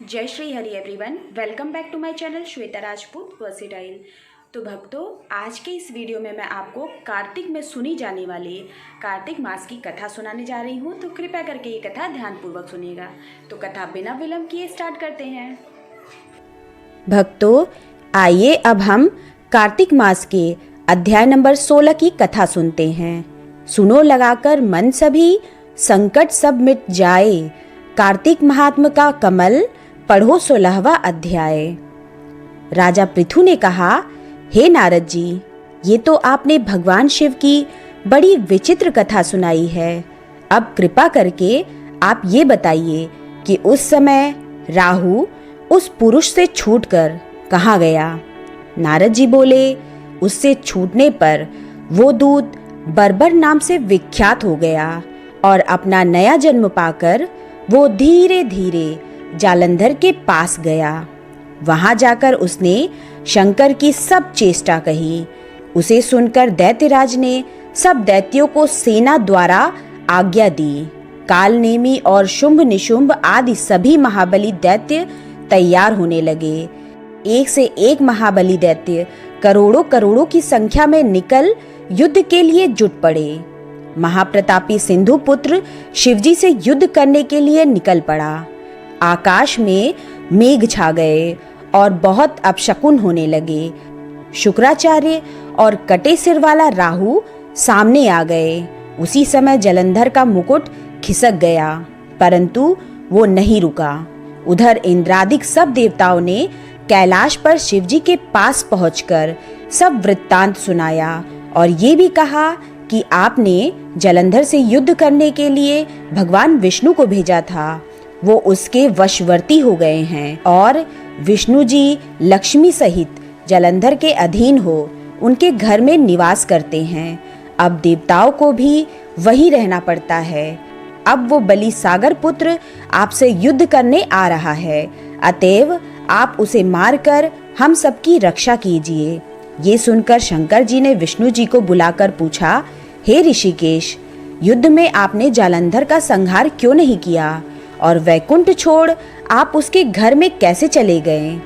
जय Shri Hari everyone, welcome back to my channel Shweta Rajput versatile. तो भक्तों, आज के इस वीडियो में मैं आपको कार्तिक में सुनी जाने वाली कार्तिक मास की कथा सुनाने जा रही हूँ। तो कृपया करके ये कथा ध्यानपूर्वक सुनिएगा। तो कथा बिना विलंब किए स्टार्ट करते हैं। भक्तों, आइए अब हम कार्तिक मास के अध्याय नंबर 16 की कथा सुनते हैं। सुनो लगाकर मन सभी, संकट सब मिट जाए। कार्तिक महात्म का कमल, पढ़ो 16वां अध्याय। राजा पृथु ने कहा, हे नारद जी, ये तो आपने भगवान शिव की बड़ी विचित्र कथा सुनाई है। अब कृपा करके आप ये बताइए कि उस समय राहु उस पुरुष से छूटकर कहाँ गया। नारद जी बोले, उससे छूटने पर वो दूत बर्बर नाम से विख्यात हो गया और अपना नया जन्म पाकर वो धीरे धीरे जालंधर के पास गया। वहां जाकर उसने शंकर की सब चेष्टा कही। उसे सुनकर दैत्यराज ने सब दैत्यों को सेना द्वारा आज्ञा दी। कालनेमी और शुंभ निशुंभ आदि सभी महाबली दैत्य तैयार होने लगे। एक से एक महाबली दैत्य करोड़ों करोड़ों की संख्या में निकल युद्ध के लिए जुट पड़े। महाप्रतापी सिंधु पुत्र शिवजी से युद्ध करने के लिए निकल पड़ा। आकाश में मेघ छा गए और बहुत अपशकुन होने लगे। शुक्राचार्य और कटे सिर वाला राहु सामने आ गए। उसी समय जलंधर का मुकुट खिसक गया, परंतु वो नहीं रुका। उधर इंद्रादिक सब देवताओं ने कैलाश पर शिवजी के पास पहुंचकर सब वृत्तांत सुनाया और ये भी कहा कि आपने जलंधर से युद्ध करने के लिए भगवान विष्णु को भेजा था। वो उसके वशवर्ती हो गए हैं और विष्णु जी लक्ष्मी सहित जलंधर के अधीन हो उनके घर में निवास करते हैं। अब देवताओं को भी वही रहना पड़ता है। अब वो बलि सागर पुत्र आपसे युद्ध करने आ रहा है, अतएव आप उसे मारकर हम सबकी रक्षा कीजिए। ये सुनकर शंकर जी ने विष्णु जी को बुलाकर पूछा, हे ऋषिकेश, युद्ध में आपने जालंधर का संहार क्यों नहीं किया और वैकुंठ छोड़ आप उसके घर में कैसे चले गए।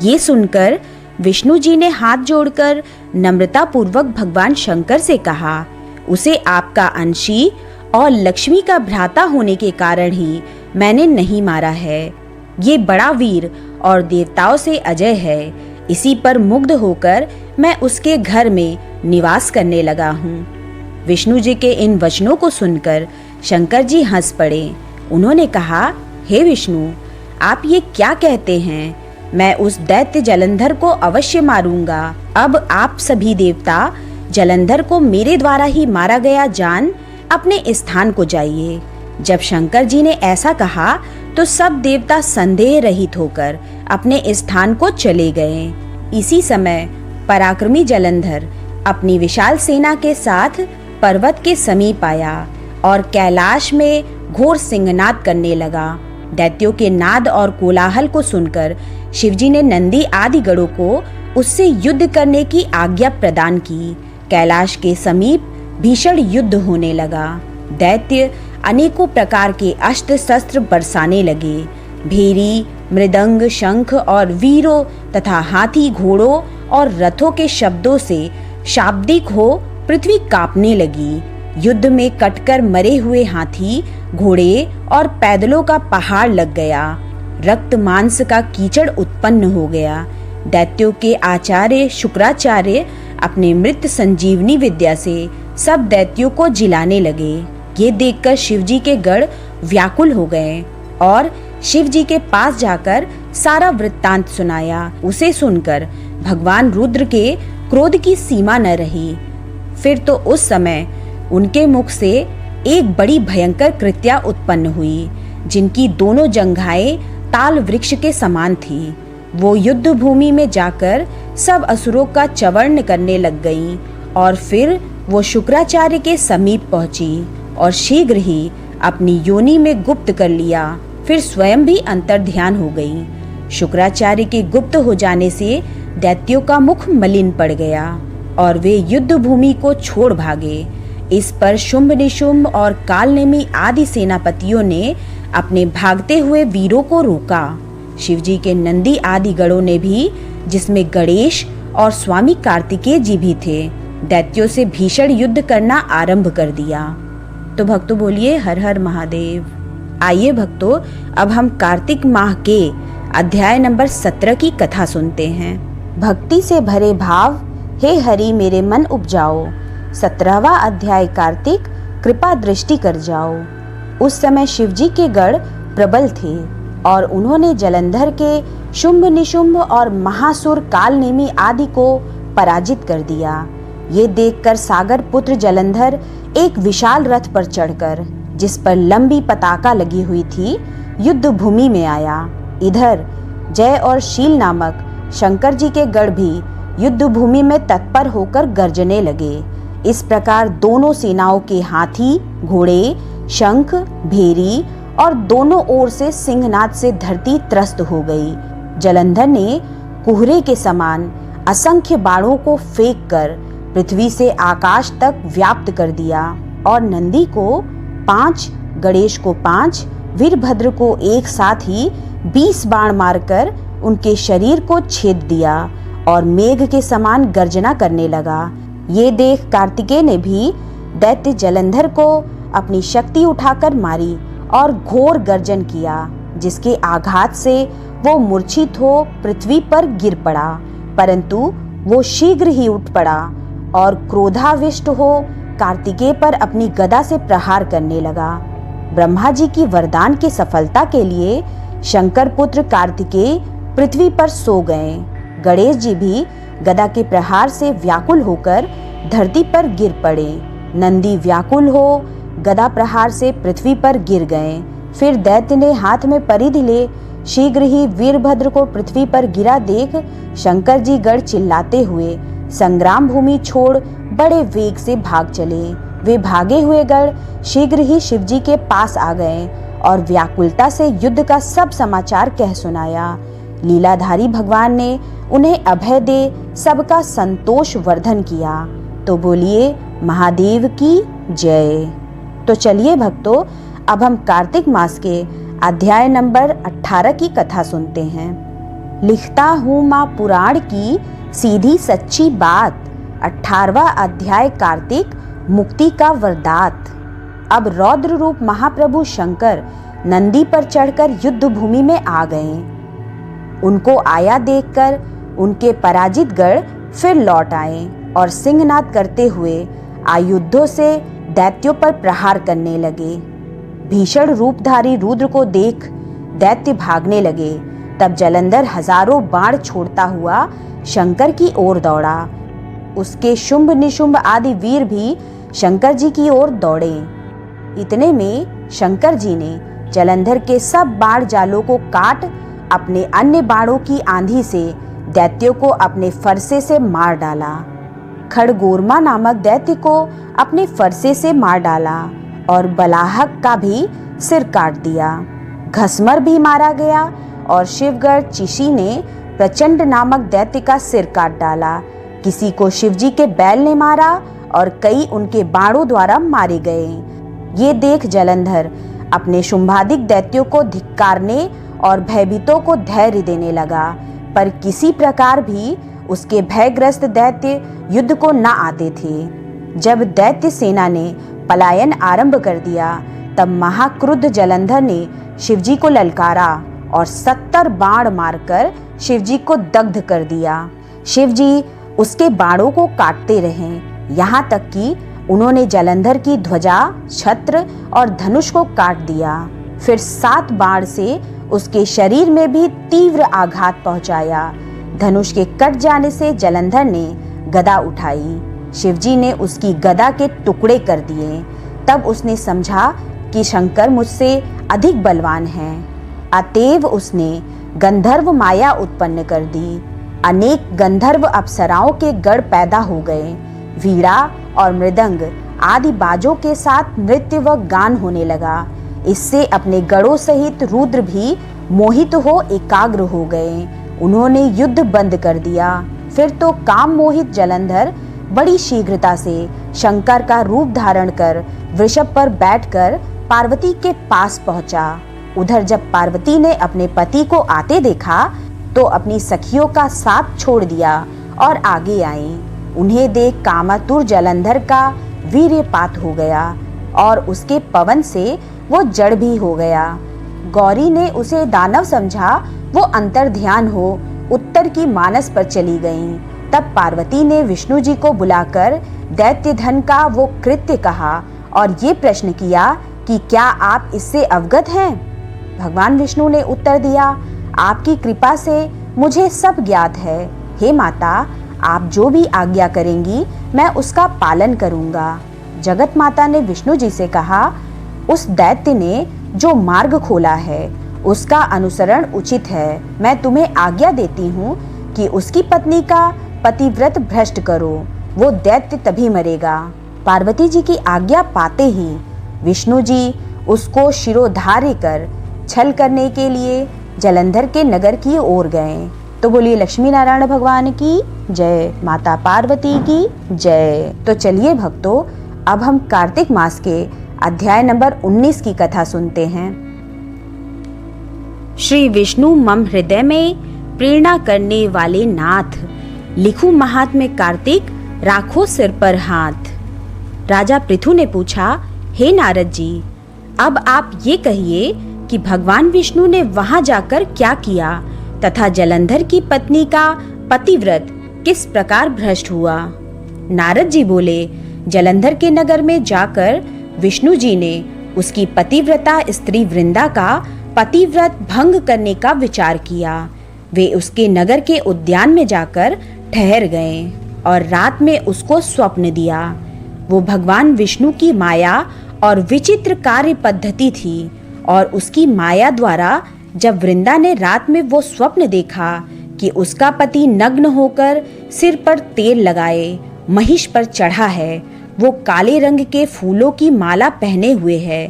ये सुनकर विष्णु जी ने हाथ जोड़कर नम्रता पूर्वक भगवान शंकर से कहा, उसे आपका अंशी और लक्ष्मी का भ्राता होने के कारण ही मैंने नहीं मारा है। ये बड़ा वीर और देवताओं से अजय है। इसी पर मुग्ध होकर मैं उसके घर में निवास करने लगा हूँ। विष्णु जी के इन वचनों को सुनकर शंकर जी हंस पड़े। उन्होंने कहा, हे विष्णु, आप ये क्या कहते हैं? मैं उस दैत्य जलंधर को अवश्य मारूंगा। अब आप सभी देवता जलंधर को मेरे द्वारा ही मारा गया जान अपने स्थान को जाइए। जब शंकर जी ने ऐसा कहा तो सब देवता संदेह रहित होकर अपने स्थान को चले गए। इसी समय पराक्रमी जलंधर अपनी विशाल सेना के साथ पर्वत के समीप आया और कैलाश में घोर सिंहनाद करने लगा। दैत्यों के नाद और कोलाहल को सुनकर शिवजी ने नंदी आदि गणों को उससे युद्ध करने की आज्ञा प्रदान की। कैलाश के समीप भीषण युद्ध होने लगा। दैत्य अनेकों प्रकार के अस्त्र शस्त्र बरसाने लगे। भेरी, मृदंग, शंख और वीरों तथा हाथी, घोड़ों और रथों के शब्दों से शाब्दिक हो पृथ्वी कांपने लगी। युद्ध में कटकर मरे हुए हाथी, घोड़े और पैदलों का पहाड़ लग गया। रक्त मांस का कीचड़ उत्पन्न हो गया। दैत्यों के आचार्य शुक्राचार्य अपने मृत संजीवनी विद्या से सब दैत्यों को जिलाने लगे। ये देखकर शिवजी के गण व्याकुल हो गए और शिवजी के पास जाकर सारा वृत्तांत सुनाया। उसे सुनकर भगवान रुद्र के क्रोध की सीमा न रही। फिर तो उस समय उनके मुख से एक बड़ी भयंकर कृत्या उत्पन्न हुई, जिनकी दोनों जंघाएं ताल वृक्ष के समान थी। वो युद्ध भूमि में जाकर सब असुरों का चवर्ण करने लग गईं और फिर वो शुक्राचार्य के समीप पहुंची और शीघ्र ही अपनी योनि में गुप्त कर लिया। फिर स्वयं भी अंतर्ध्यान हो गई। शुक्राचार्य के गुप्त हो जाने से दैत्यों का मुख मलिन पड़ गया और वे युद्ध भूमि को छोड़ भागे। इस पर शुंभ निशुंभ और कालनेमी आदि सेनापतियों ने अपने भागते हुए वीरों को रोका। शिवजी के नंदी आदि गणों ने भी, जिसमें गणेश और स्वामी कार्तिकेय जी भी थे, दैत्यों से भीषण युद्ध करना आरंभ कर दिया। तो भक्तों बोलिए हर हर महादेव। आइए भक्तों, अब हम कार्तिक माह के अध्याय नंबर 17 की कथा सुनते हैं। भक्ति से भरे भाव हे हरि मेरे मन उपजाओ, 17वां अध्याय कार्तिक कृपा दृष्टि कर जाओ। उस समय शिवजी के गण प्रबल थे और उन्होंने जलंधर के शुंभ निशुंभ और महासुर कालनेमी आदि को पराजित कर दिया। ये देखकर सागर पुत्र जलंधर एक विशाल रथ पर चढ़कर, जिस पर लंबी पताका लगी हुई थी, युद्ध भूमि में आया। इधर जय और शील नामक शंकर जी के गण भी युद्ध भूमि में तत्पर होकर गर्जने लगे। इस प्रकार दोनों सेनाओं के हाथी, घोड़े, शंख, भेरी और दोनों ओर से सिंहनाद से धरती त्रस्त हो गई। जलंधर ने कुहरे के समान असंख्य बाणों को फेंक कर पृथ्वी से आकाश तक व्याप्त कर दिया और नंदी को 5, गणेश को 5, वीरभद्र को एक साथ ही 20 बाण मारकर उनके शरीर को छेद दिया और मेघ के समान गर्जना करने लगा। ये देख कार्तिकेय ने भी दैत्य जलंधर को अपनी शक्ति उठाकर मारी और घोर गर्जन किया, जिसके आघात से वो मूर्छित हो पृथ्वी पर गिर पड़ा। परंतु वो शीघ्र ही उठ पड़ा और क्रोधाविष्ट हो कार्तिकेय पर अपनी गदा से प्रहार करने लगा। ब्रह्मा जी की वरदान की सफलता के लिए शंकर पुत्र कार्तिकेय पृथ्वी पर सो गए। गणेश जी भी गदा के प्रहार से व्याकुल होकर धरती पर गिर पड़े। नंदी व्याकुल हो गदा प्रहार से पृथ्वी पर गिर गए। फिर दैत्य ने हाथ में परिधि ले शीघ्र ही वीरभद्र को पृथ्वी पर गिरा देख शंकर जी गण चिल्लाते हुए संग्राम भूमि छोड़ बड़े वेग से भाग चले। वे भागे हुए गण शीघ्र ही शिवजी के पास आ गए और व्याकुलता से युद्ध का सब समाचार कह सुनाया। लीलाधारी भगवान ने उन्हें अभय दे सबका संतोष वर्धन किया। तो बोलिए महादेव की जय। तो चलिए भक्तों, अब हम कार्तिक मास के अध्याय नंबर 18 की कथा सुनते हैं। लिखता हूँ माँ पुराण की सीधी सच्ची बात, 18वां अध्याय कार्तिक मुक्ति का वरदात। अब रौद्र रूप महाप्रभु शंकर नंदी पर चढ़कर युद्ध भूमि में आ गए। उनको आया देखकर उनके पराजित गण फिर लौट आए और सिंहनाद करते हुए आयुधों से दैत्यों पर प्रहार करने लगे। भीषण रूपधारी रुद्र को देख दैत्य भागने लगे। तब जलंधर हजारों बाण छोड़ता हुआ शंकर की ओर दौड़ा। उसके शुंभ निशुंभ आदि वीर भी शंकर जी की ओर दौड़े। इतने में शंकर जी ने जलंधर के सब बाण जालों को काट अपने अन्य बाणों की आंधी से दैत्यों को अपने फरसे से मार डाला। खड़गोरमा नामक दैत्य को अपने फरसे से मार डाला और बलाहक का भी सिर काट दिया। घसमर भी मारा गया और शिवगढ़ चिशी ने प्रचंड नामक दैत्य का सिर काट डाला। किसी को शिवजी के बैल ने मारा और कई उनके बाणों द्वारा मारे गए। ये देख जलंधर अपने शुंभादिक दैत्यों को धिक्कारने और भयभीतों को धैर्य देने लगा, पर किसी प्रकार भी उसके भयग्रस्त दैत्य युद्ध को न आते थे। जब दैत्य सेना ने पलायन आरंभ कर दिया, तब महाक्रुद्ध जलंधर ने शिवजी को ललकारा और 70 बाण मारकर शिवजी को दग्ध कर दिया। शिवजी उसके बाणों को काटते रहे, यहाँ तक कि उन्होंने जलंधर की ध्वजा, छत्र और धनुष को काट दिया। फिर 7 बाण से उसके शरीर में भी तीव्र आघात पहुंचाया। धनुष के कट जाने से जलंधर ने गदा उठाई। शिवजी ने उसकी गदा के टुकड़े कर दिए। तब उसने समझा कि शंकर मुझसे अधिक बलवान हैं। अतएव उसने गंधर्व माया उत्पन्न कर दी। अनेक गंधर्व अप्सराओं के गण पैदा हो गए। वीणा और मृदंग आदि बाजों के साथ नृत्य व गान होने लगा। इससे अपने गणों सहित रुद्र भी मोहित हो एकाग्र हो गए। उन्होंने युद्ध बंद कर दिया। फिर तो काम मोहित जलंधर बड़ी शीघ्रता से शंकर का रूप धारण कर वृषभ पर बैठकर पार्वती के पास पहुंचा। उधर जब पार्वती ने अपने पति को आते देखा तो अपनी सखियों का साथ छोड़ दिया और आगे आई। उन्हें देख कामातुर जलंधर का वीर्यपात हो गया और उसके पवन से वो जड़ भी हो गया। गौरी ने उसे दानव समझा, वो अंतर्ध्यान हो उत्तर की मानस पर चली गईं। तब पार्वती ने विष्णु जी को बुलाकर दैत्य धन का वो कृत्य कहा और ये प्रश्न किया कि क्या आप इससे अवगत हैं? भगवान विष्णु ने उत्तर दिया, आपकी कृपा से मुझे सब ज्ञात है। हे माता, आप जो भी आज्ञा करेंगी मैं उसका पालन करूंगा। जगत माता ने विष्णु जी से कहा, उस दैत्य ने जो मार्ग खोला है उसका अनुसरण उचित है। मैं तुम्हें आज्ञा देती हूँ कि उसकी पत्नी का पतिव्रत भ्रष्ट करो, वो दैत्य तभी मरेगा। पार्वती जी की आज्ञा पाते ही विष्णु जी उसको शिरोधार्य कर छल करने के लिए जलंधर के नगर की ओर गए। तो बोलिए लक्ष्मी नारायण भगवान की जय, माता पार्वती की जय। तो चलिए भक्तों, अब हम कार्तिक मास के अध्याय नंबर 19 की कथा सुनते हैं। श्री विष्णु मम हृदय में प्रेरणा करने वाले नाथ, लिखूं महात्म्य कार्तिक, राखो सिर पर हाथ। राजा पृथु ने पूछा, हे नारद जी, अब आप ये कहिए कि भगवान विष्णु ने वहां जाकर क्या किया तथा जलंधर की पत्नी का पतिव्रत किस प्रकार भ्रष्ट हुआ। नारद जी बोले, जलंधर के नगर में जाकर विष्णु जी ने उसकी पतिव्रता स्त्री वृंदा का पतिव्रत भंग करने का विचार किया। वे उसके नगर के उद्यान में जाकर ठहर गए और रात में उसको स्वप्न दिया। वो भगवान विष्णु की माया और विचित्र कार्य पद्धति थी और उसकी माया द्वारा जब वृंदा ने रात में वो स्वप्न देखा कि उसका पति नग्न होकर सिर पर तेल लगाए महिष पर चढ़ा है, वो काले रंग के फूलों की माला पहने हुए है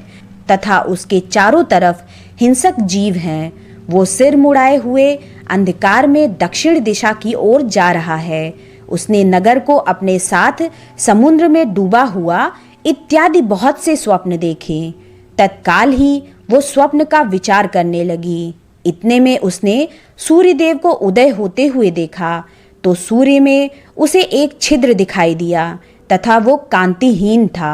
तथा उसके चारों तरफ हिंसक जीव हैं, वो सिर मुड़ाए हुए अंधकार में दक्षिण दिशा की ओर जा रहा है। उसने नगर को अपने साथ समुद्र में डूबा हुआ इत्यादि बहुत से स्वप्न देखे। तत्काल ही वो स्वप्न का विचार करने लगी। इतने में उसने सूर्यदेव को उदय होते हुए देखा तो सूर्य में उसे एक छिद्र दिखाई दिया तथा वो कांतिहीन था।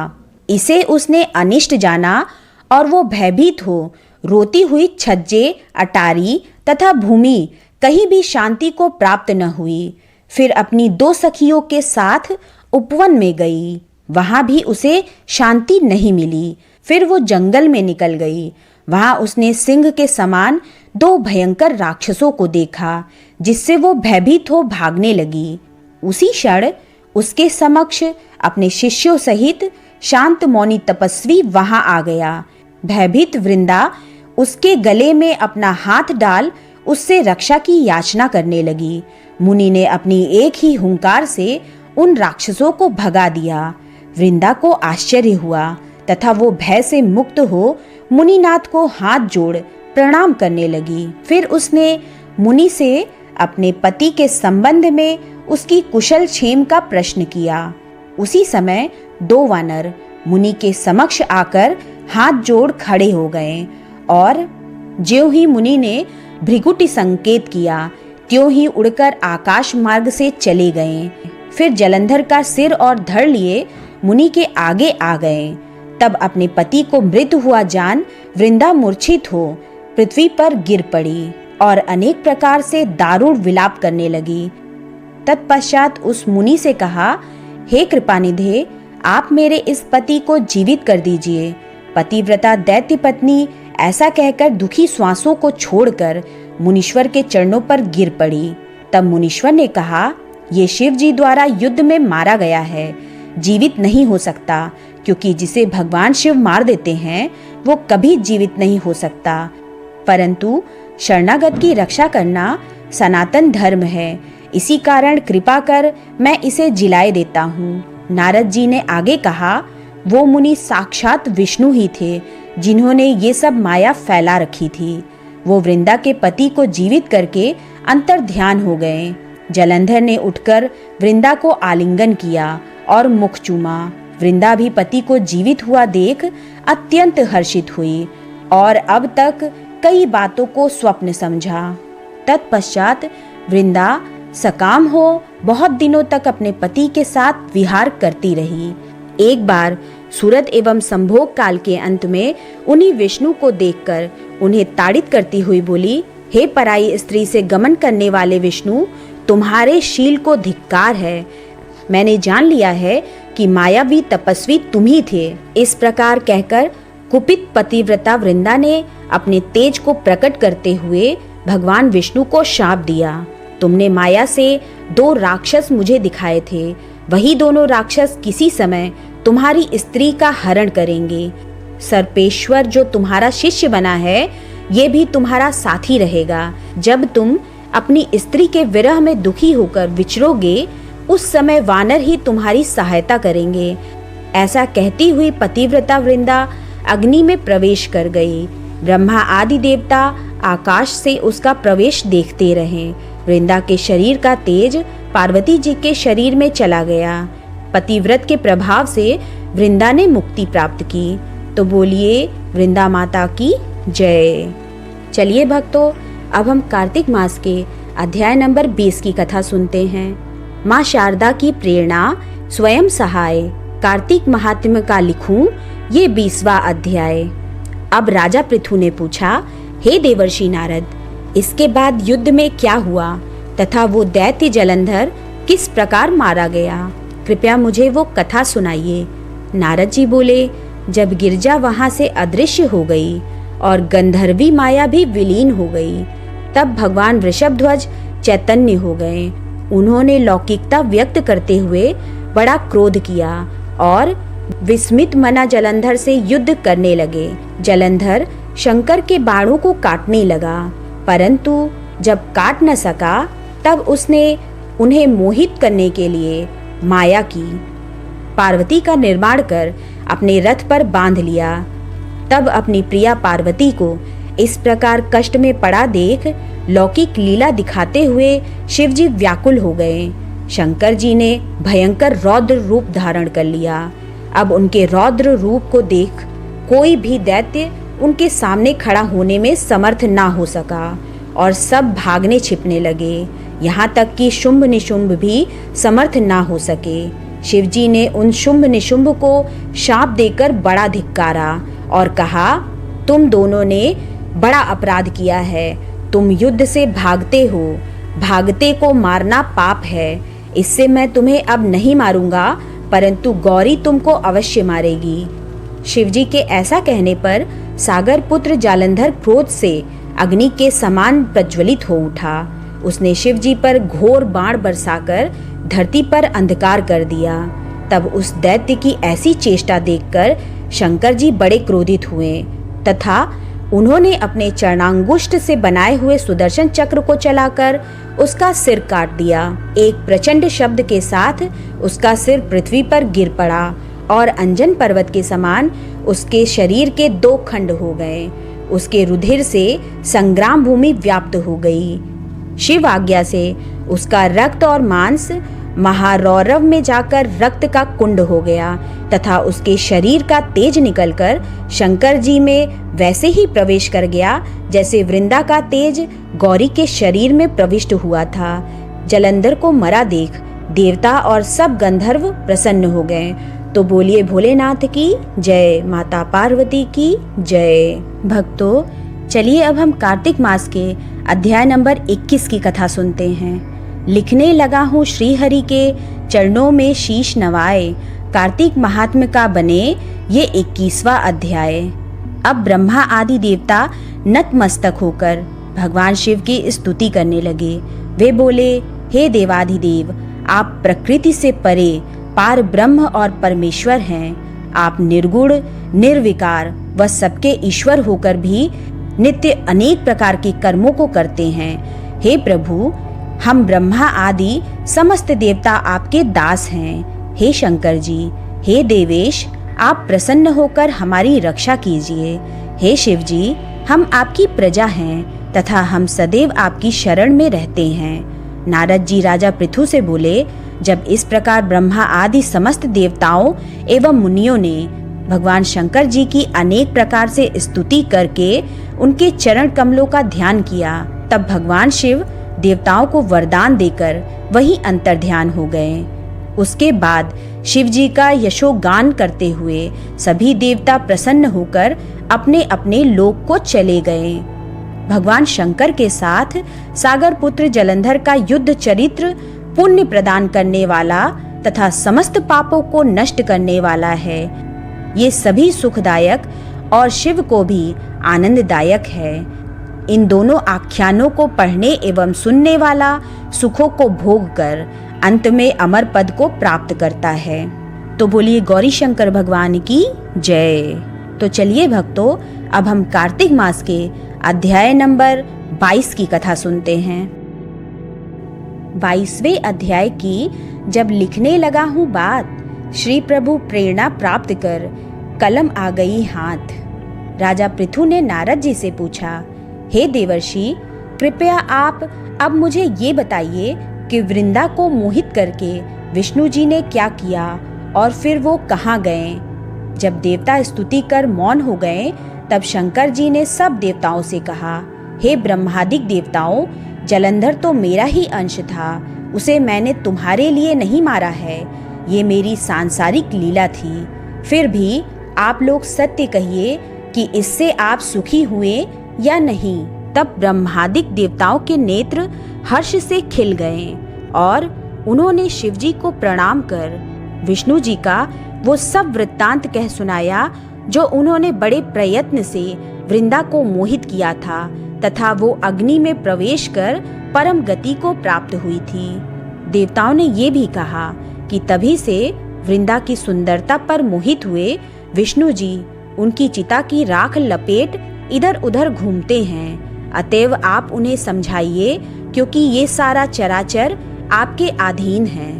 इसे उसने अनिष्ट जाना और वो भयभीत हो रोती हुई छज्जे, अटारी तथा भूमि कहीं भी शांति को प्राप्त न हुई। फिर अपनी 2 सखियों के साथ उपवन में गई, वहां भी उसे शांति नहीं मिली। फिर वो जंगल में निकल गई। वहां उसने सिंह के समान 2 भयंकर राक्षसों को देखा, जिससे वो भयभीत हो भागने लगी। उसी क्षण उसके समक्ष अपने शिष्यों सहित शांत मौनी तपस्वी वहां आ गया। भयभीत वृंदा उसके गले में अपना हाथ डाल उससे रक्षा की याचना करने लगी। मुनि ने अपनी एक ही हुंकार से उन राक्षसों को भगा दिया। वृंदा को आश्चर्य हुआ तथा वो भय से मुक्त हो मुनिनाथ को हाथ जोड़ प्रणाम करने लगी। फिर उसने मुनि से अपने पति के संबंध में उसकी कुशल क्षेम का प्रश्न किया। उसी समय 2 वानर मुनि के समक्ष आकर हाथ जोड़ खड़े हो गए और ज्यों ही मुनि ने भृगुटी संकेत किया, त्यों ही उड़कर आकाश मार्ग से चले गए। फिर जलंधर का सिर और धड़ लिए मुनि के आगे आ गए। तब अपने पति को मृत हुआ जान वृंदा मूर्छित हो पृथ्वी पर गिर पड़ी और अनेक प्रकार से दारुण विलाप करने लगी। तत्पश्चात उस मुनि से कहा, हे कृपानिधे, आप मेरे इस पति को जीवित कर दीजिए। पतिव्रता दैत्य पत्नी ऐसा कहकर दुखी श्वासों को छोड़कर मुनीश्वर के चरणों पर गिर पड़ी। तब मुनीश्वर ने कहा, ये शिव जी द्वारा युद्ध में मारा गया है, जीवित नहीं हो सकता, क्योंकि जिसे भगवान शिव मार देते हैं वो कभी जीवित नहीं हो सकता। परंतु शरणागत की रक्षा करना सनातन धर्म है, इसी कारण कृपा कर मैं इसे जिलाए देता हूँ। नारद जी ने आगे कहा, वो मुनि साक्षात विष्णु ही थे जिन्होंने ये सब माया फैला रखी थी। वो वृंदा के पति को जीवित करके अंतर्ध्यान हो गए। जलंधर ने उठकर वृंदा को आलिंगन किया और मुख चूमा। वृंदा भी पति को जीवित हुआ देख अत्यंत हर्षित हुई और अब तक कई बातों को स्वप्न समझा। तत्पश्चात वृंदा सकाम हो बहुत दिनों तक अपने पति के साथ विहार करती रही। एक बार सूरत एवं संभोग काल के अंत में उन्हीं विष्णु को देखकर उन्हें ताड़ित करती हुई बोली, हे पराई स्त्री से गमन करने वाले विष्णु, तुम्हारे शील को धिक्कार है। मैंने जान लिया है कि मायावी तपस्वी तुम ही थे। इस प्रकार कहकर कुपित पतिव्रता वृंदा ने अपने तेज को प्रकट करते हुए भगवान विष्णु को शाप दिया। तुमने माया से 2 राक्षस मुझे दिखाए थे, वही दोनों राक्षस किसी समय तुम्हारी स्त्री का हरण करेंगे। सर्पेश्वर जो तुम्हारा शिष्य बना है, ये भी तुम्हारा साथी रहेगा। जब तुम अपनी स्त्री के विरह में दुखी होकर विचरोगे, उस समय वानर ही तुम्हारी सहायता करेंगे। ऐसा कहती हुई पतिव्रता वृंदा अग्नि में प्रवेश कर गई। ब्रह्मा आदि देवता आकाश से उसका प्रवेश देखते रहे। वृंदा के शरीर का तेज पार्वती जी के शरीर में चला गया। पतिव्रत के प्रभाव से वृंदा ने मुक्ति प्राप्त की। तो बोलिए वृंदा माता की जय। चलिए भक्तों, अब हम कार्तिक मास के अध्याय नंबर 20 की कथा सुनते हैं। माँ शारदा की प्रेरणा स्वयं सहाय, कार्तिक महात्म्य का लिखूं ये 20वां अध्याय। अब राजा पृथु ने पूछा, हे देवर्षि नारद, इसके बाद युद्ध में क्या हुआ तथा वो दैत्य जलंधर किस प्रकार मारा गया? कृपया मुझे वो कथा सुनाइए। नारद जी बोले, जब गिरजा वहां से अदृश्य हो गई और गंधर्वी माया भी विलीन हो गई, तब भगवान वृषभध्वज चैतन्य हो गए। उन्होंने लौकिकता व्यक्त करते हुए बड़ा क्रोध किया और विस्मित मना जलंधर से युद्ध करने लगे। जलंधर शंकर के बाणों को काटने लगा, परंतु जब काट न सका तब उसने उन्हें मोहित करने के लिए माया की। पार्वती का निर्माण कर अपने रथ पर बांध लिया। तब अपनी प्रिया पार्वती को इस प्रकार कष्ट में पड़ा देख लौकिक लीला दिखाते हुए शिवजी व्याकुल हो गए। शंकर जी ने भयंकर रौद्र रूप धारण कर लिया। अब उनके रौद्र रूप को देख कोई भी दैत्य उनके सामने खड़ा होने में समर्थ ना हो सका और सब भागने छिपने लगे। यहाँ तक कि शुंभ निशुंभ भी समर्थ ना हो सके। शिवजी ने उन शुंभ निशुंभ को शाप देकर बड़ा धिक्कारा और कहा, तुम दोनों ने बड़ा अपराध किया है। तुम युद्ध से भागते हो, भागते को मारना पाप है। इससे मैं तुम्हें अब नहीं मारूंगा, परंतु गौरी तुमको अवश्य मारेगी। शिवजी के ऐसा कहने पर सागर पुत्र जालंधर क्रोध से अग्नि के समान प्रज्वलित हो उठा। उसने शिवजी पर घोर बाण बरसाकर धरती पर अंधकार कर दिया। तब उस दैत्य की ऐसी चेष्टा देखकर शंकर जी बड़े क्रोधित हुए तथा उन्होंने अपने चरणांगुष्ठ से बनाए हुए सुदर्शन चक्र को चलाकर उसका सिर काट दिया। एक प्रचंड शब्द के साथ उसका सिर पृथ्वी पर गिर पड़ा और अंजन पर्वत के समान उसके शरीर के 2 खंड हो गए। उसके रुधिर से संग्राम भूमि व्याप्त हो गई। शिव आज्ञा से उसका रक्त और मांस महारौरव में जाकर रक्त का कुंड हो गया तथा उसके शरीर का तेज निकलकर शंकर जी में वैसे ही प्रवेश कर गया जैसे वृंदा का तेज गौरी के शरीर में प्रविष्ट हुआ था। जलंधर को मरा देख देवता और सब गंधर्व प्रसन्न हो गए। तो बोलिए भोलेनाथ की जय, माता पार्वती की जय। भक्तों, चलिए अब हम कार्तिक मास के अध्याय नंबर 21 की कथा सुनते हैं। लिखने लगा हूँ श्री हरि के चरणों में शीश नवाए, कार्तिक महात्म्य का बने ये 21वां अध्याय। अब ब्रह्मा आदि देवता नतमस्तक होकर भगवान शिव की स्तुति करने लगे। वे बोले, हे देवाधिदेव, आप प्रकृति से परे पार ब्रह्म और परमेश्वर हैं। आप निर्गुण, निर्विकार व सबके ईश्वर होकर भी नित्य अनेक प्रकार के कर्मों को करते हैं। हे प्रभु, हम ब्रह्मा आदि समस्त देवता आपके दास हैं। हे शंकर जी, हे देवेश, आप प्रसन्न होकर हमारी रक्षा कीजिए। हे शिव जी, हम आपकी प्रजा हैं तथा हम सदैव आपकी शरण में रहते हैं। नारद जी राजा पृथु से बोले, जब इस प्रकार ब्रह्मा आदि समस्त देवताओं एवं मुनियों ने भगवान शंकर जी की अनेक प्रकार से स्तुति करके उनके चरण कमलों का ध्यान किया। तब भगवान शिव देवताओं को वरदान देकर वहीं अंतर्ध्यान हो गए। उसके बाद शिव जी का यशोगान करते हुए सभी देवता प्रसन्न होकर अपने अपने लोक को चले गए। भगवान शंकर के साथ सागर पुत्र जलंधर का युद्ध चरित्र पुण्य प्रदान करने वाला तथा समस्त पापों को नष्ट करने वाला है। ये सभी सुखदायक और शिव को भी आनंददायक है। इन दोनों आख्यानों को पढ़ने एवं सुनने वाला सुखों को भोग कर अंत में अमर पद को प्राप्त करता है। तो बोलिए गौरी शंकर भगवान की जय। तो चलिए भक्तों, अब हम कार्तिक मास के अध्याय नंबर 22 की कथा सुनते हैं। 22वें अध्याय की जब लिखने लगा हूँ बात, श्री प्रभु प्रेरणा प्राप्त कर कलम आ गई हाथ। राजा पृथु ने नारद जी से पूछा, हे देवर्षि, कृपया आप अब मुझे ये बताइए कि वृंदा को मोहित करके विष्णु जी ने क्या किया और फिर वो कहाँ गए। जब देवता स्तुति कर मौन हो गए, तब शंकर जी ने सब देवताओं से कहा, हे ब्रह्मादिक देवताओं, जलंधर तो मेरा ही अंश था, उसे मैंने तुम्हारे लिए नहीं मारा है, ये मेरी सांसारिक लीला थी। फिर भी आप लोग सत्य कहिए कि इससे आप सुखी हुए या नहीं। तब ब्रह्मादिक देवताओं के नेत्र हर्ष से खिल गए और उन्होंने शिव जी को प्रणाम कर विष्णु जी का वो सब वृत्तांत कह सुनाया जो उन्होंने बड़े प्रयत्न से वृंदा को मोहित किया था तथा वो अग्नि में प्रवेश कर परम गति को प्राप्त हुई थी। देवताओं ने ये भी कहा कि तभी से वृंदा की सुंदरता पर मोहित हुए विष्णु जी उनकी चिता की राख लपेट इधर उधर घूमते हैं। अतएव आप उन्हें समझाइए, क्योंकि ये सारा चराचर आपके अधीन है।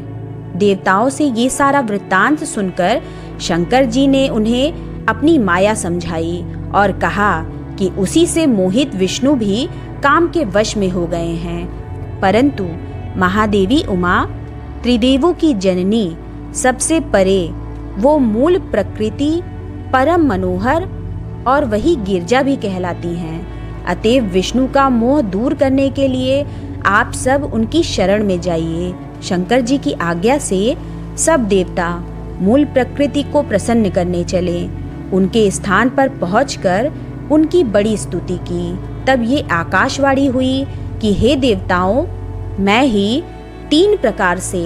देवताओं से ये सारा वृत्तांत सुनकर शंकर जी ने उन्हें अपनी माया समझाई और कहा कि उसी से मोहित विष्णु भी काम के वश में हो गए हैं। परंतु महादेवी उमा, त्रिदेवों की जननी, सबसे परे वो मूल प्रकृति, परम मनोहर और वही गिरजा भी कहलाती हैं। अतएव विष्णु का मोह दूर करने के लिए आप सब उनकी शरण में जाइए। शंकर जी की आज्ञा से सब देवता मूल प्रकृति को प्रसन्न करने चले। उनके स्थान पर पहुंचकर उनकी बड़ी स्तुति की। तब ये आकाशवाणी हुई कि हे देवताओं, मैं ही 3 प्रकार से,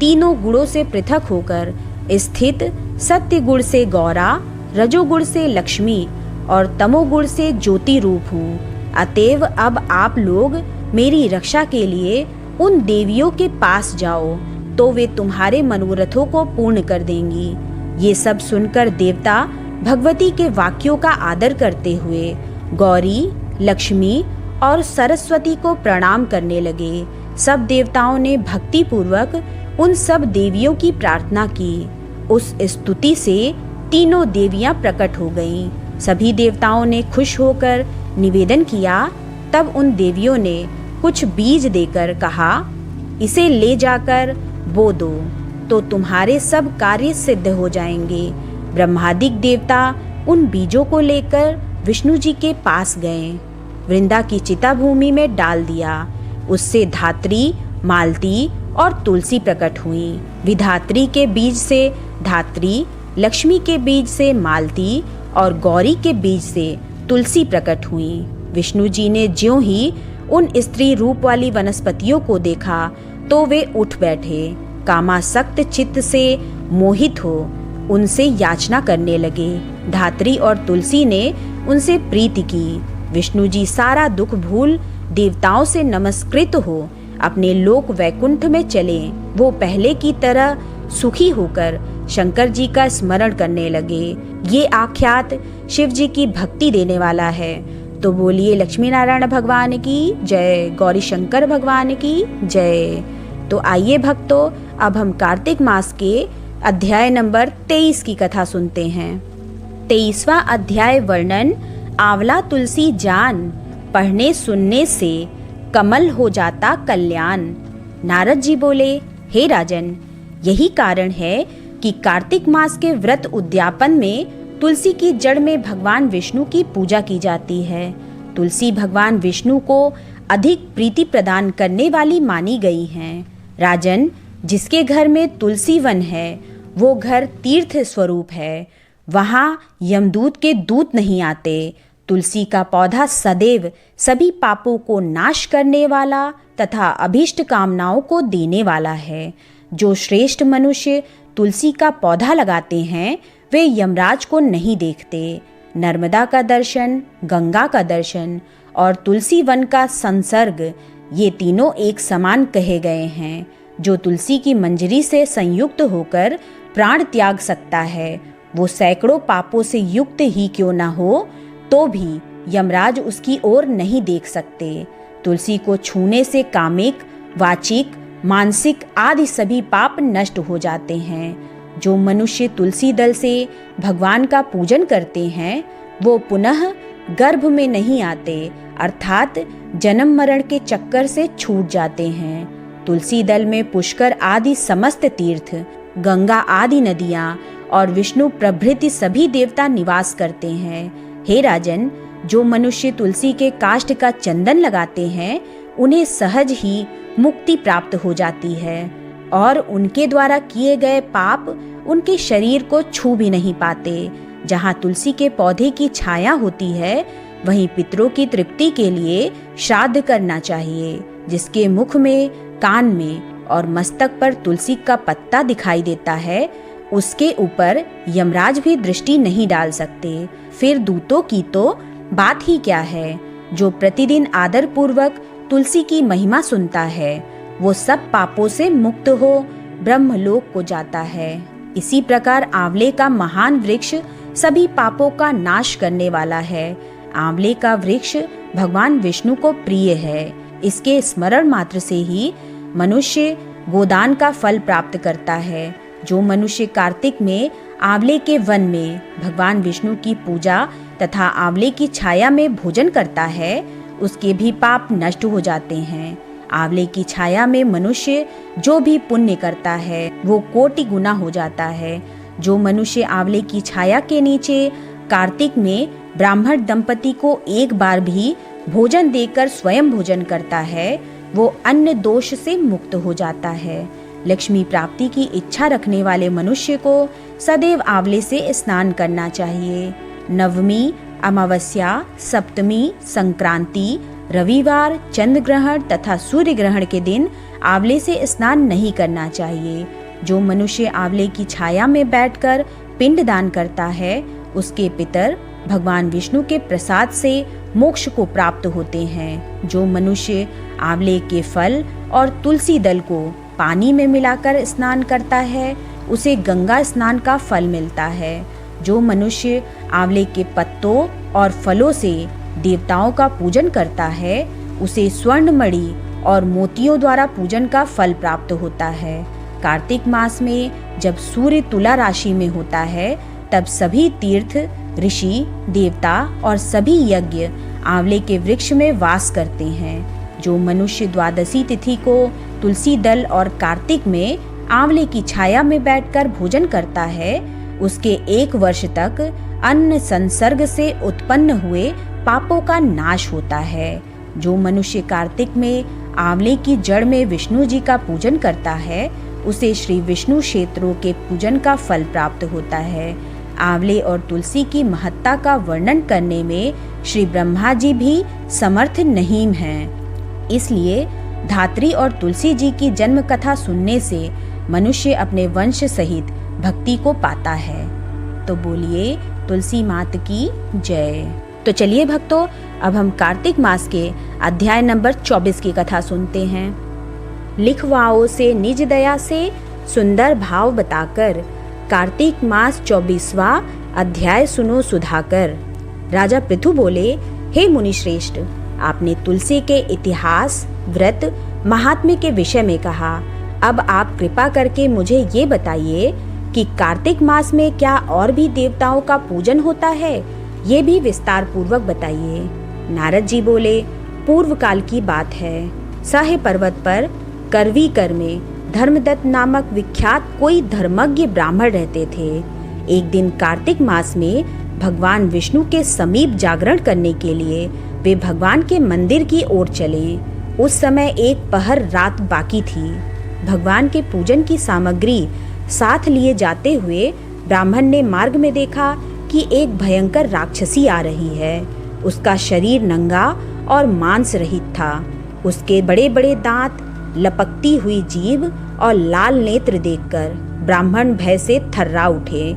तीनों गुणों से पृथक होकर स्थित सत्य गुण से गौरा, रजोगुण से लक्ष्मी और तमोगुण से ज्योति रूप हूँ। अतएव अब आप लोग मेरी रक्षा के लिए उन देवियों के पास जाओ, तो वे तुम्हारे मनोरथों को पूर्ण कर देंगी। ये सब सुनकर देवता भगवती के वाक्यों का आदर करते हुए गौरी, लक्ष्मी और सरस्वती को प्रणाम करने लगे। सब देवताओं ने भक्ति पूर्वक उन सब देवियों की प्रार्थना की। उस स्तुति से तीनों देवियां प्रकट हो गईं। सभी देवताओं ने खुश होकर निवेदन किया। तब उन देवियों ने कुछ बीज देकर कहा, इसे ले जाकर बो दो तो तुम्हारे सब कार्य सिद्ध हो जाएंगे। ब्रह्मादिक देवता उन बीजों को लेकर विष्णु जी के पास गए। वृंदा की चिता भूमि में डाल दिया। उससे धात्री, मालती और तुलसी प्रकट हुई। विधात्री के बीज से धात्री, लक्ष्मी के बीज से मालती और गौरी के बीज से तुलसी प्रकट हुई। विष्णु जी ने ज्यों ही उन स्त्री रूप वाली वनस्पतियों को देखा तो वे उठ बैठे। कामासक्त चित्त से मोहित हो उनसे याचना करने लगे। धात्री और तुलसी ने उनसे प्रीति की। विष्णु जी सारा दुख भूल देवताओं से नमस्कृत हो अपने लोक वैकुंठ में चले। वो पहले की तरह सुखी होकर शंकर जी का स्मरण करने लगे। ये आख्यात शिव जी की भक्ति देने वाला है। तो बोलिए लक्ष्मी नारायण भगवान की जय, गौरी शंकर भगवान की जय। तो आइए भक्तों, अब हम कार्तिक मास के अध्याय नंबर 23 की कथा सुनते हैं। 23वां अध्याय वर्णन, आंवला तुलसी जान, पढ़ने सुनने से कमल हो जाता कल्याण। नारद जी बोले, हे राजन, यही कारण है कि कार्तिक मास के व्रत उद्यापन में तुलसी की जड़ में भगवान विष्णु की पूजा की जाती है। तुलसी भगवान विष्णु को अधिक प्रीति प्रदान करने वाली मानी गई हैं। राजन, जिसके घर में तुलसी वन है वो घर तीर्थ स्वरूप है। वहाँ यमदूत के दूत नहीं आते। तुलसी का पौधा सदैव सभी पापों को नाश करने वाला तथा अभीष्ट कामनाओं को देने वाला है। जो श्रेष्ठ मनुष्य तुलसी का पौधा लगाते हैं वे यमराज को नहीं देखते। नर्मदा का दर्शन, गंगा का दर्शन और तुलसी वन का संसर्ग, ये तीनों एक समान कहे गए हैं। जो तुलसी की मंजरी से संयुक्त होकर प्राण त्याग सकता है वो सैकड़ों पापों से युक्त ही क्यों ना हो तो भी यमराज उसकी ओर नहीं देख सकते। तुलसी को छूने से कामिक, वाचिक, मानसिक आदि सभी पाप नष्ट हो जाते हैं। जो मनुष्य तुलसी दल से भगवान का पूजन करते हैं वो पुनः गर्भ में नहीं आते, अर्थात जन्म मरण के चक्कर से छूट जाते हैं। तुलसी दल में पुष्कर आदि समस्त तीर्थ, गंगा आदि नदियाँ और विष्णु प्रभृति सभी देवता निवास करते हैं। हे राजन, जो मनुष्य तुलसी के काष्ठ का चंदन लगाते हैं उन्हें सहज ही मुक्ति प्राप्त हो जाती है और उनके द्वारा किए गए पाप उनके शरीर को छू भी नहीं पाते। जहाँ तुलसी के पौधे की छाया होती है वहीं पितरों की तृप्ति के लिए श्राद्ध करना चाहिए। जिसके मुख में, कान में और मस्तक पर तुलसी का पत्ता दिखाई देता है उसके ऊपर यमराज भी दृष्टि नहीं डाल सकते। फिर दूतों की तो बात ही क्या है। जो प्रतिदिन आदर पूर्वक तुलसी की महिमा सुनता है वो सब पापों से मुक्त हो ब्रह्मलोक को जाता है। इसी प्रकार आंवले का महान वृक्ष सभी पापों का नाश करने वाला है। आंवले का वृक्ष भगवान विष्णु को प्रिय है। इसके स्मरण मात्र से ही मनुष्य गोदान का फल प्राप्त करता है। जो मनुष्य कार्तिक में आंवले के वन में भगवान विष्णु की पूजा तथा आंवले की छाया में भोजन करता है उसके भी पाप नष्ट हो जाते हैं। आंवले की छाया में मनुष्य जो भी पुण्य करता है वो कोटि गुना हो जाता है। जो मनुष्य आंवले की छाया के नीचे कार्तिक में ब्राह्मण दंपति को एक बार भी भोजन देकर स्वयं भोजन करता है वो अन्न दोष से मुक्त हो जाता है। लक्ष्मी प्राप्ति की इच्छा रखने वाले मनुष्य को सदैव आंवले से स्नान करना चाहिए। नवमी, अमावस्या, सप्तमी, संक्रांति, रविवार, चंद्र ग्रहण तथा सूर्य ग्रहण के दिन आंवले से स्नान नहीं करना चाहिए। जो मनुष्य आंवले की छाया में बैठकर पिंड दान करता है उसके पितर भगवान विष्णु के प्रसाद से मोक्ष को प्राप्त होते हैं। जो मनुष्य आंवले के फल और तुलसी दल को पानी में मिलाकर स्नान करता है उसे गंगा स्नान का फल मिलता है। जो मनुष्य आंवले के पत्तों और फलों से देवताओं का पूजन करता है उसे स्वर्ण मणि और मोतियों द्वारा पूजन का फल प्राप्त होता है। कार्तिक मास में जब सूर्य तुला राशि में होता है तब सभी तीर्थ, ऋषि, देवता और सभी यज्ञ आंवले के वृक्ष में वास करते हैं। जो मनुष्य द्वादशी तिथि को तुलसी दल और कार्तिक में आंवले की छाया में बैठकर भोजन करता है उसके 1 वर्ष तक अन्न संसर्ग से उत्पन्न हुए पापों का नाश होता है। जो मनुष्य कार्तिक में आंवले की जड़ में विष्णु जी का पूजन करता है उसे श्री विष्णु क्षेत्रों के पूजन का फल प्राप्त होता है। आंवले और तुलसी की महत्ता का वर्णन करने में श्री ब्रह्मा जी भी समर्थ नहीं हैं। इसलिए धात्री और तुलसी जी की जन्म कथा सुनने से मनुष्य अपने वंश सहित भक्ति को पाता है। तो बोलिए तुलसी मात की जय। तो चलिए भक्तों, अब हम कार्तिक मास के अध्याय नंबर 24 की कथा सुनते हैं। लिखवाओ से निज दया से सुंदर भाव बताकर, कार्तिक मास 24वां अध्याय सुनो सुधाकर। राजा पृथु बोले, हे मुनि श्रेष्ठ, आपने तुलसी के इतिहास, व्रत, महात्म्य के विषय में कहा। अब आप कृपा करके मुझे ये बताइए कि कार्तिक मास में क्या और भी देवताओं का पूजन होता है, ये भी विस्तार पूर्वक बताइए। नारद जी बोले, पूर्व काल की बात है। साहे पर्वत पर करवी कर में धर्मदत्त नामक विख्यात कोई धर्मज्ञ ब्राह्मण रहते थे। एक दिन कार्तिक मास में भगवान विष्णु के समीप जागरण करने के लिए वे भगवान के मंदिर की ओर चले। उस समय एक पहर रात बाकी थी। भगवान के पूजन की सामग्री साथ लिए जाते हुए ब्राह्मण ने मार्ग में देखा कि एक भयंकर राक्षसी आ रही है। उसका शरीर नंगा और मांस रहित था। उसके बड़े बड़े दांत, लपकती हुई जीभ और लाल नेत्र देखकर ब्राह्मण भय से थर्रा उठे।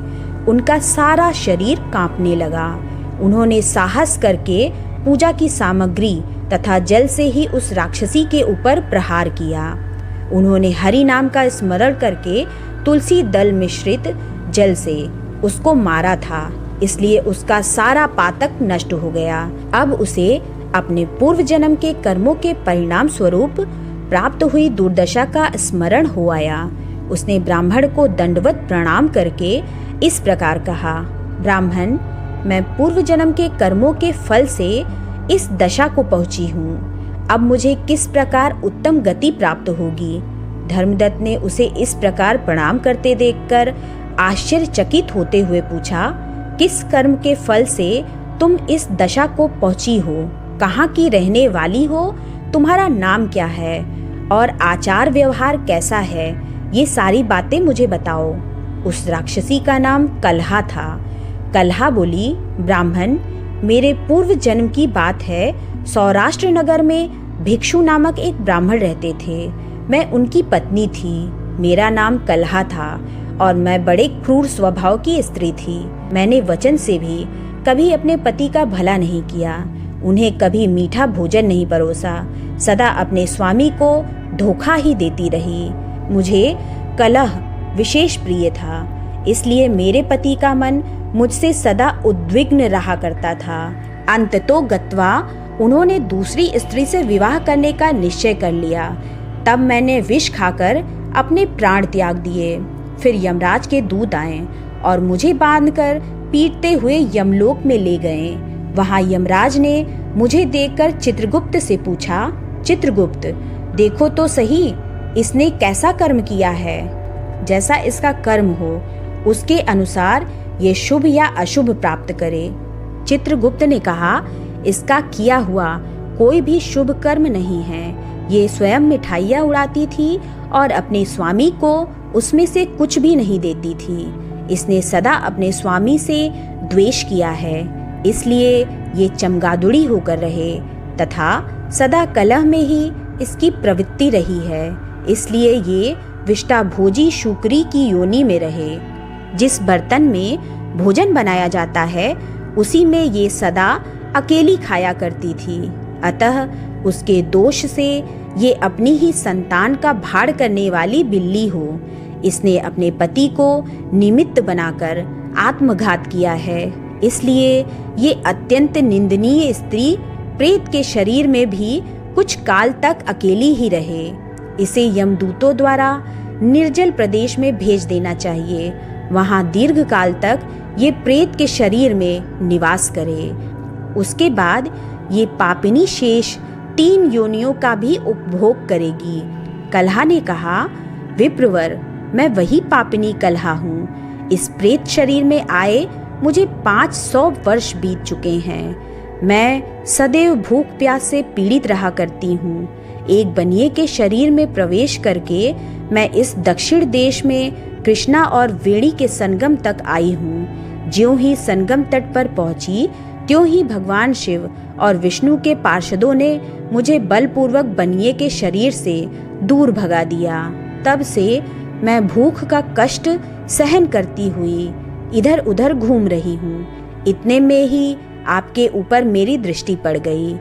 उनका सारा शरीर कांपने लगा। उन्होंने साहस करके पूजा की सामग्री तथा जल से ही उस राक्षसी के ऊपर प्रहार किया। उन्होंने हरि नाम का स्मरण करके तुलसी दल मिश्रित जल से उसको मारा था, इसलिए उसका सारा पातक नष्ट हो गया। अब उसे अपने पूर्व जन्म के कर्मों के परिणाम स्वरूप प्राप्त हुई दुर्दशा का स्मरण हो आया। उसने ब्राह्मण को दंडवत प्रणाम करके इस प्रकार कहा, ब्राह्मण, मैं पूर्व जन्म के कर्मों के फल से इस दशा को पहुंची हूँ। अब मुझे किस प्रकार उत्तम गति प्राप्त होगी? धर्मदत्त ने उसे इस प्रकार प्रणाम करते देखकर आश्चर्यचकित होते हुए पूछा, किस कर्म के फल से तुम इस दशा को पहुंची हो? कहाँ की रहने वाली हो? तुम्हारा नाम क्या है और आचार व्यवहार कैसा है? ये सारी बातें मुझे बताओ। उस राक्षसी का नाम कलहा था। कलहा बोली, ब्राह्मण, मेरे पूर्व जन्म की बात है। सौराष्ट्र नगर में भिक्षु नामक एक ब्राह्मण रहते थे। मैं उनकी पत्नी थी। मेरा नाम कलहा था और मैं बड़े क्रूर स्वभाव की स्त्री थी। मैंने वचन से भी कभी अपने पति का भला नहीं किया। उन्हें कभी मीठा भोजन नहीं परोसा। सदा अपने स्वामी को धोखा ही देती रही। मुझे कलह विशेष प्रिय था, इसलिए मेरे पति का मन मुझसे सदा उद्विग्न रहा करता था। अंततो गत्वा उन्होंने दूसरी स्त्री से विवाह करने का निश्चय कर लिया। तब मैंने विष खाकर अपने प्राण त्याग दिए। फिर यमराज के दूत आए और मुझे बांधकर पीटते हुए यमलोक में ले गए। वहां यमराज ने मुझे देखकर चित्रगुप्त से पूछा, चित्रगुप्त, देखो तो सही, इसने कैसा कर्म किया है। जैसा इसका कर्म हो उसके अनुसार ये शुभ या अशुभ प्राप्त करे। चित्रगुप्त ने कहा, इसका किया हुआ कोई भी शुभ कर्म नहीं है। ये स्वयं मिठाइयाँ उड़ाती थी और अपने स्वामी को उसमें से कुछ भी नहीं देती थी। इसने सदा अपने स्वामी से द्वेष किया है, इसलिए ये चमगादुड़ी होकर रहे तथा सदा कलह में ही इसकी प्रवृत्ति रही है। इसलिए ये विष्टाभोजी शुक्री की योनि में रहे। जिस बर्तन में भोजन बनाया जाता है उसी में ये सदा अकेली खाया करती थी। अतः उसके दोष से ये अपनी ही संतान का भाड़ करने वाली बिल्ली हो। इसने अपने पति को निमित्त बनाकर आत्मघात किया है, इसलिए ये अत्यंत निंदनीय स्त्री प्रेत के शरीर में भी कुछ काल तक अकेली ही रहे। इसे यमदूतों द्वारा निर्जल प्रदेश में भेज देना चाहिए। वहां दीर्घ काल तक ये प्रेत के शरीर में निवास करे। उसके बाद ये पापिनी शेष 3 योनियों का भी उपभोग करेगी। कलहा ने कहा, विप्रवर, मैं वही पापिनी कलहा हूँ। इस प्रेत शरीर में आए मुझे 500 वर्ष बीत चुके हैं। मैं सदैव भूख प्यास से पीड़ित रहा करती हूँ। एक बनिए के शरीर में प्रवेश करके मैं इस दक्षिण देश में कृष्णा और वेणी के संगम तक आई हूँ। ज्यों ही संगम तट पर पहुंची त्यों ही भगवान शिव और विष्णु के पार्षदों ने मुझे बलपूर्वक बनिए के शरीर से दूर भगा दिया। तब से मैं भूख का कष्ट सहन करती हुई इधर उधर घूम रही हूँ। इतने में ही आपके ऊपर मेरी दृष्टि पड़ गई।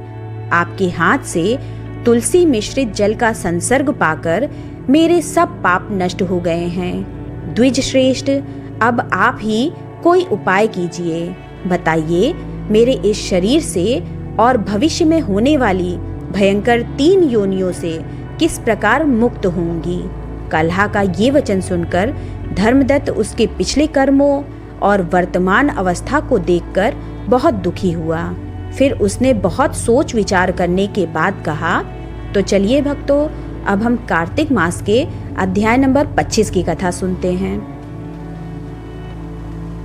आपके हाथ से तुलसी मिश्रित जल का संसर्ग पाकर मेरे सब पाप नष्ट हो गए हैं। द्विज श्रेष्ठ, अब आप ही कोई उपाय कीजिए। बताइए, मेरे इस शरीर से और भविष्य में होने वाली भयंकर 3 योनियों से किस प्रकार मुक्त होंगी। कलहा का ये वचन सुनकर धर्मदत्त उसके पिछले कर्मों और वर्तमान अवस्था को देखकर बहुत दुखी हुआ। फिर उसने बहुत सोच विचार करने के बाद कहा, तो चलिए भक्तों, अब हम कार्तिक मास के अध्याय नंबर 25 की कथा सुनते हैं।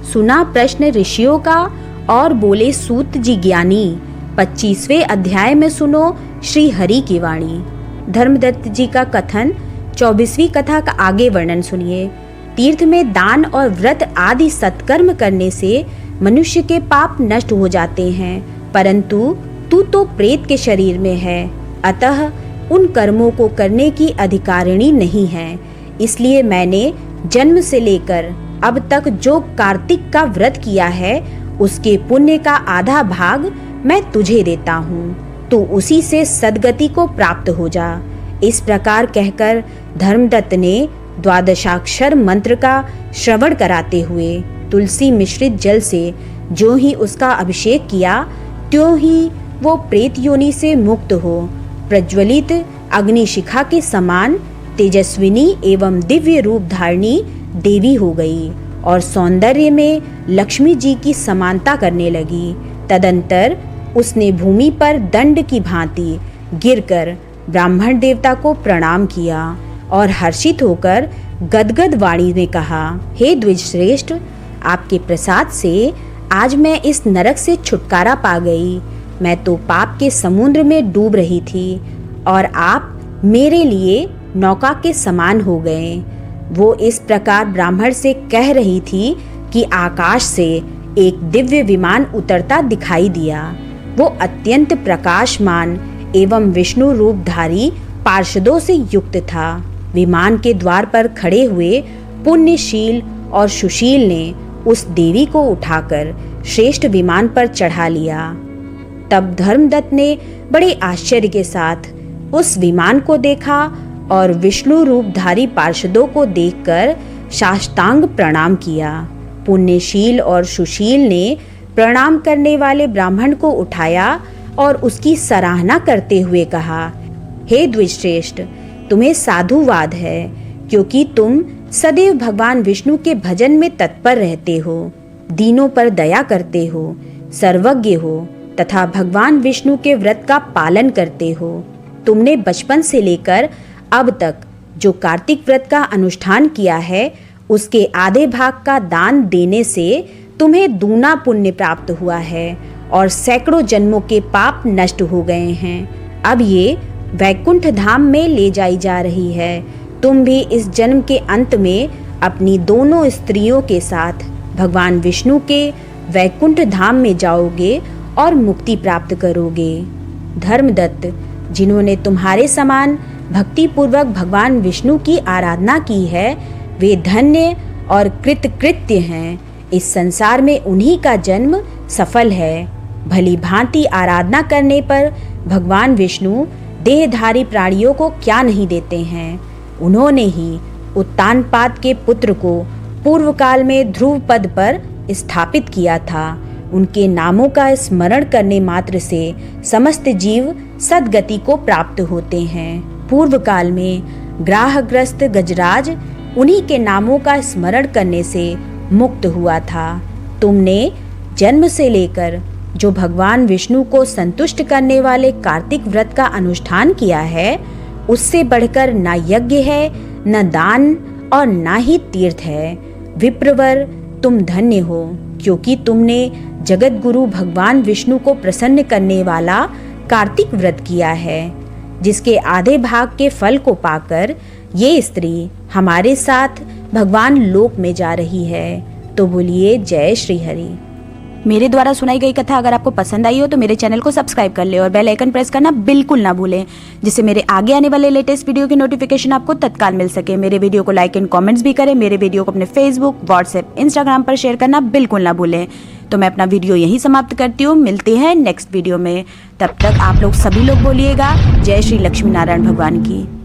सुना प्रश्न ऋषियों का और बोले सूत जी ज्ञानी। 25वें अध्याय में सुनो श्री हरि की वाणी। धर्मदत्त जी का कथन। 24वीं कथा का आगे वर्णन सुनिए। तीर्थ में दान और व्रत आदि सत्कर्म करने से मनुष्य के पाप नष्ट हो जाते हैं, परंतु तू तो प्रेत के शरीर में है, अतः उन कर्मों को करने की अधिकारिणी नहीं है। इसलिए मैंने जन्म से लेकर अब तक जो कार्तिक का व्रत किया है उसके पुण्य का आधा भाग मैं तुझे देता हूँ, तू उसी से सद्गति को प्राप्त हो जा। इस प्रकार कहकर धर्मदत्त ने द्वादशाक्षर मंत्र का श्रवण कराते हुए तुलसी मिश्रित जल से जो ही उसका अभिषेक किया, त्यों ही वो प्रेत योनि से मुक्त हो प्रज्वलित अग्निशिखा के समान तेजस्विनी एवं दिव्य रूप धारणी देवी हो गई और सौंदर्य में लक्ष्मी जी की समानता करने लगी। तदंतर उसने भूमि पर दंड की भांति गिरकर ब्राह्मण देवता को प्रणाम किया और हर्षित होकर गदगद वाणी में कहा, हे द्विजश्रेष्ठ, आपके प्रसाद से आज मैं इस नरक से छुटकारा पा गई। मैं तो पाप के समुद्र में डूब रही थी और आप मेरे लिए नौका के समान हो गए। वो इस प्रकार ब्राह्मण से कह रही थी कि आकाश से एक दिव्य विमान उतरता दिखाई दिया। वो अत्यंत प्रकाशमान एवं विष्णु रूपधारी पार्षदों से युक्त था। विमान के द्वार पर खड़े हुए पुण्यशील और सुशील ने उस देवी को उठाकर श्रेष्ठ विमान पर चढ़ा लिया। तब धर्मदत्त ने बड़े आश्चर्य के साथ उस विमान को देखा और विष्णु रूपधारी पार्षदों को देखकर साष्टांग प्रणाम किया। पुण्यशील और सुशील ने प्रणाम करने वाले ब्राह्मण को उठाया और उसकी सराहना करते हुए कहा, हे द्विजश्रेष्ठ, तुम्हें साधुवाद है, क्योंकि तुम सदैव भगवान विष्णु के भजन में तत्पर रहते हो, दीनों पर दया करते हो, सर्वज्ञ हो तथा भगवान विष्णु के व्रत का पालन करते हो। तुमने बचपन से लेकर अब तक जो कार्तिक व्रत का अनुष्ठान किया है, उसके आधे भाग का दान देने से तुम्हें दूना पुण्य प्राप्त हुआ है और सैकड़ों जन्मों के पाप नष्ट हो गए हैं। अब ये वैकुंठ धाम में ले जाई जा रही है। तुम भी इस जन्म के अंत में अपनी दोनों स्त्रियों के साथ भगवान विष्णु के वैकुंठ धाम में जाओगे और मुक्ति प्राप्त करोगे। धर्मदत्त, जिन्होंने तुम्हारे समान भक्ति पूर्वक भगवान विष्णु की आराधना की है, वे धन्य और कृतकृत्य हैं। इस संसार में उन्हीं का जन्म सफल है। भली भांति आराधना करने पर भगवान विष्णु देहधारी प्राणियों को क्या नहीं देते हैं। उन्होंने ही उत्तानपाद के पुत्र को पूर्व काल में ध्रुव पद पर स्थापित किया था। उनके नामों का स्मरण करने मात्र से समस्त जीव सद्गति को प्राप्त होते हैं। पूर्व काल में ग्राहग्रस्त गजराज उन्हीं के नामों का स्मरण करने से मुक्त हुआ था। तुमने जन्म से लेकर जो भगवान विष्णु को संतुष्ट करने वाले कार्तिक व्रत का अनुष्ठान किया है, उससे बढ़कर न यज्ञ है, न दान और न ही तीर्थ है। विप्रवर, तुम धन्य हो, क्योंकि तुमने जगत गुरु भगवान विष्णु को प्रसन्न करने वाला कार्तिक व्रत किया है, जिसके आधे भाग के फल को पाकर ये स्त्री हमारे साथ भगवान लोक में जा रही है। तो बोलिए जय श्री हरि। मेरे द्वारा सुनाई गई कथा अगर आपको पसंद आई हो तो मेरे चैनल को सब्सक्राइब कर ले और बेल आइकन प्रेस करना बिल्कुल ना भूलें, जिससे मेरे आगे आने वाले लेटेस्ट वीडियो की नोटिफिकेशन आपको तत्काल मिल सके। मेरे वीडियो को लाइक एंड कमेंट्स भी करें। मेरे वीडियो को अपने फेसबुक, व्हाट्सएप, इंस्टाग्राम पर शेयर करना बिल्कुल ना भूलें। तो मैं अपना वीडियो यहीं समाप्त करती हूँ। मिलते हैं नेक्स्ट वीडियो में। तब तक आप लोग सभी लोग बोलिएगा जय श्री लक्ष्मी नारायण भगवान की।